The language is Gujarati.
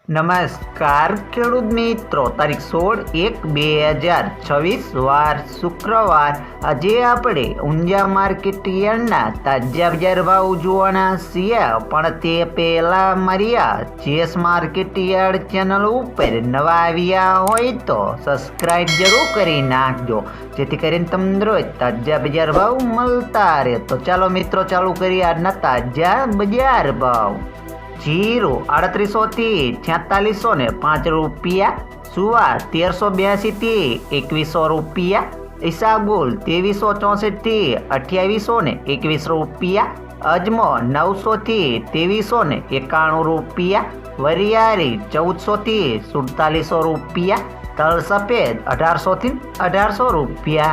નમસ્કાર ખેડૂત મિત્રો, તારીખ 16/1/2026 વાર શુક્રવાર। આજે આપણે ઊંઝા માર્કેટ યાર્ડના તાજા બજાર ભાવ જોવાના છીએ, પણ તે પહેલા મારી આ જેસ માર્કેટ યાર્ડ ચેનલ ઉપર નવા આવ્યા હોય તો સબસ્ક્રાઇબ જરૂર કરી નાખજો, જેથી કરીને તમને રોજ તાજા બજાર ભાવ મળતા રહે। તો ચાલો મિત્રો, ચાલુ કરીએ આજના તાજા બજાર ભાવ। जीरो 3800 थी 4605 रुपया, सुवार 1382 थी 2100 रुपया, ईसाबुल 2364 थी 2821 रुपया, अजमो 900 थी 2391 रुपया, वरियारी 1400 थी 4700 रुपया, तल सफेद 1800 थी 1800 रुपया।